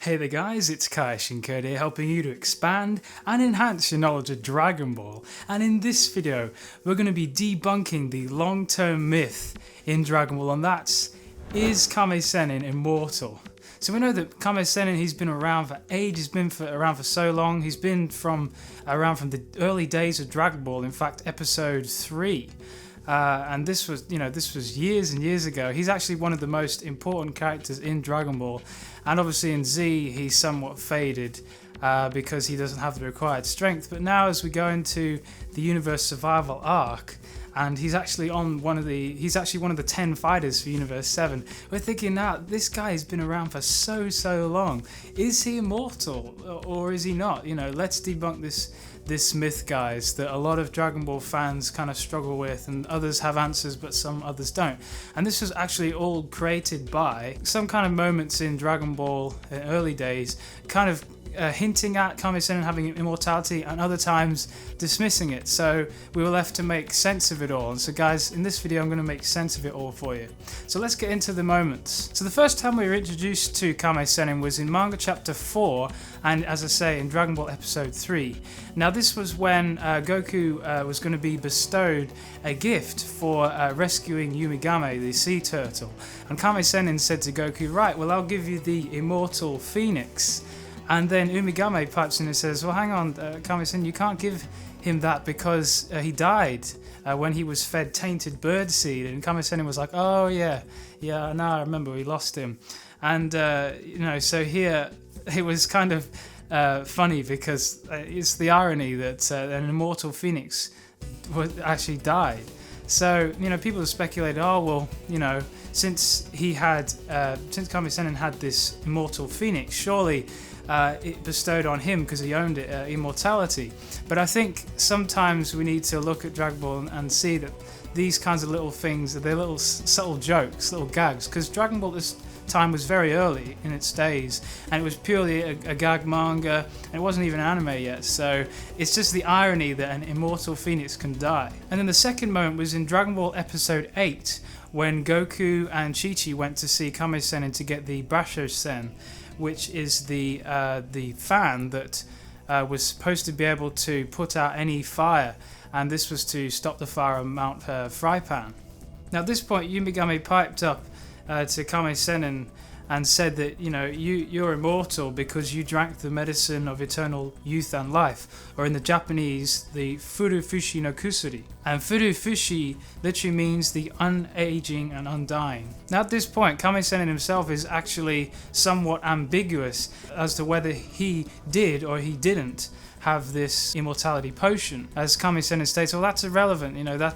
Hey there guys, it's Kaioshin Curt here, helping you to expand and enhance your knowledge of Dragon Ball. And in this video, we're going to be debunking the long-term myth in Dragon Ball, and that's, is Kame Sennin immortal? So we know that Kame Sennin, he's been around for ages, he's been around for so long, he's been around from the early days of Dragon Ball, in fact episode 3. And this was years and years ago. He's actually one of the most important characters in Dragon Ball, and obviously in Z he's somewhat faded because he doesn't have the required strength. But now as we go into the Universe Survival arc, and he's actually one of the 10 fighters for Universe 7, we're thinking now, this guy has been around for so long. Is he immortal or is he not? Let's debunk this myth, guys, that a lot of Dragon Ball fans kind of struggle with, and others have answers but some others don't. And this was actually all created by some kind of moments in Dragon Ball in early days, kind of hinting at Kame Sennin having immortality, and other times dismissing it. So we were left to make sense of it all. And so guys, in this video I'm going to make sense of it all for you. So let's get into the moments. So the first time we were introduced to Kame Sennin was in manga chapter 4, and as I say, in Dragon Ball episode 3. Now this was when Goku was going to be bestowed a gift for rescuing Yumigame, the sea turtle. And Kame Sennin said to Goku, right, well I'll give you the immortal phoenix. And then Umigame pipes in and says, well, hang on, Kame Sennin, you can't give him that because he died when he was fed tainted birdseed. And Kame Sennin was like, oh yeah, now I remember, we lost him. And, so here it was kind of funny because it's the irony that an immortal phoenix actually died. So, people have speculated, oh, well, since Kame Sennin had this immortal phoenix, surely it bestowed on him because he owned it immortality. But I think sometimes we need to look at Dragon Ball and see that these kinds of little things, they're little subtle jokes, little gags, because Dragon Ball this time was very early in its days, and it was purely a gag manga, and it wasn't even an anime yet, so it's just the irony that an immortal phoenix can die. And then the second moment was in Dragon Ball episode 8, when Goku and Chi-Chi went to see Kame Sennin to get the Basho-sen, which is the fan that was supposed to be able to put out any fire, and this was to stop the fire on Mount Frypan. Now at this point, Yumigame piped up to Kame Sennin and said that, you're immortal because you drank the medicine of eternal youth and life, or in the Japanese, the Furufushi no Kusuri. And Furufushi literally means the unaging and undying. Now at this point, Kame Sennin himself is actually somewhat ambiguous as to whether he did or he didn't have this immortality potion. As Kame Sennin states, well, that's irrelevant, that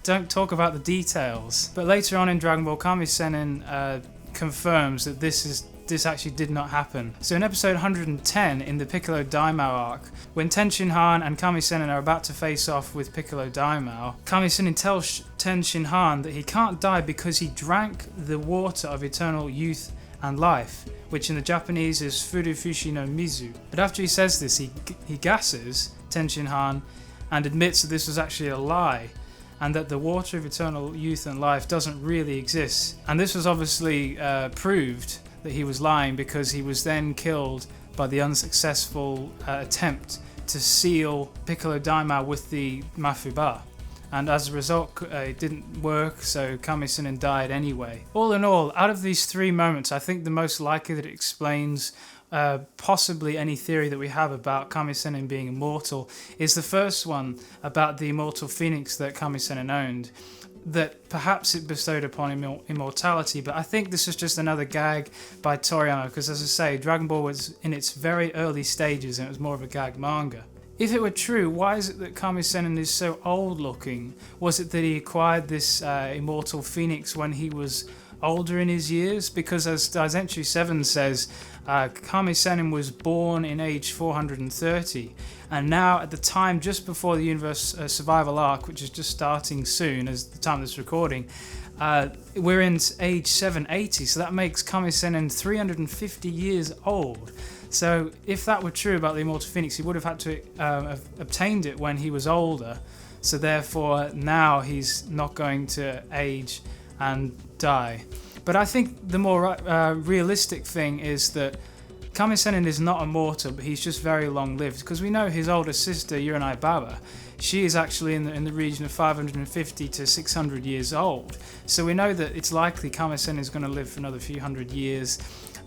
don't talk about the details. But later on in Dragon Ball, Kame Sennin confirms that this actually did not happen. So in episode 110 in the Piccolo Daimao arc, when Tenshin Han and Kame Sennin are about to face off with Piccolo Daimao, Kame Sennin tells Tenshin Han that he can't die because he drank the water of eternal youth and life, which in the Japanese is Furufushi no Mizu. But after he says this, he gasses Tenshin Han and admits that this was actually a lie, and that the water of eternal youth and life doesn't really exist. And this was obviously proved that he was lying, because he was then killed by the unsuccessful attempt to seal Piccolo Daimao with the Mafuba. And as a result, it didn't work, so Kame Sennin died anyway. All in all, out of these three moments, I think the most likely that it explains possibly any theory that we have about Kame Sennin being immortal is the first one about the immortal phoenix that Kame Sennin owned, that perhaps it bestowed upon him immortality. But I think this is just another gag by Toriyama, because as I say, Dragon Ball was in its very early stages and it was more of a gag manga. If it were true, why is it that Kame Sennin is so old looking? Was it that he acquired this immortal phoenix when he was older in his years? Because as Daizenshuu 7 says, Kame Sennin was born in age 430, and now at the time just before the Universe Survival arc, which is just starting soon as the time of this recording, we're in age 780, so that makes Kame Sennin 350 years old. So if that were true about the Immortal Phoenix, he would have had to have obtained it when he was older, so therefore now he's not going to age and die. But I think the more realistic thing is that Kami-Sennin is not immortal, but he's just very long lived, because we know his older sister Yuranai Baba, she is actually in the region of 550 to 600 years old. So we know that it's likely Kami-Sennin is going to live for another few hundred years,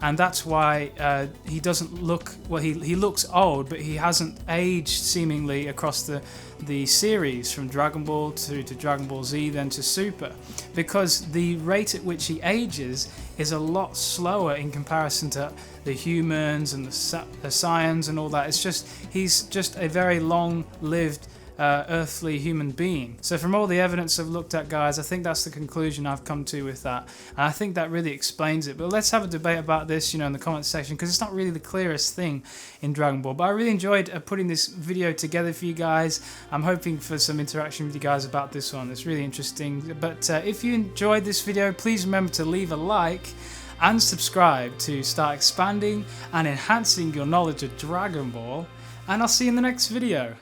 and that's why he doesn't look, well, he looks old, but he hasn't aged seemingly across the series from Dragon Ball to Dragon Ball Z, then to Super, because the rate at which he ages is a lot slower in comparison to the humans and the Saiyans and all that. It's just, he's just a very long-lived earthly human being. So from all the evidence I've looked at, guys, I think that's the conclusion I've come to with that, and I think that really explains it. But let's have a debate about this, in the comments section, because it's not really the clearest thing in Dragon Ball. But I really enjoyed putting this video together for you guys. I'm hoping for some interaction with you guys about this one. It's really interesting. But if you enjoyed this video, please remember to leave a like and subscribe to start expanding and enhancing your knowledge of Dragon Ball, and I'll see you in the next video.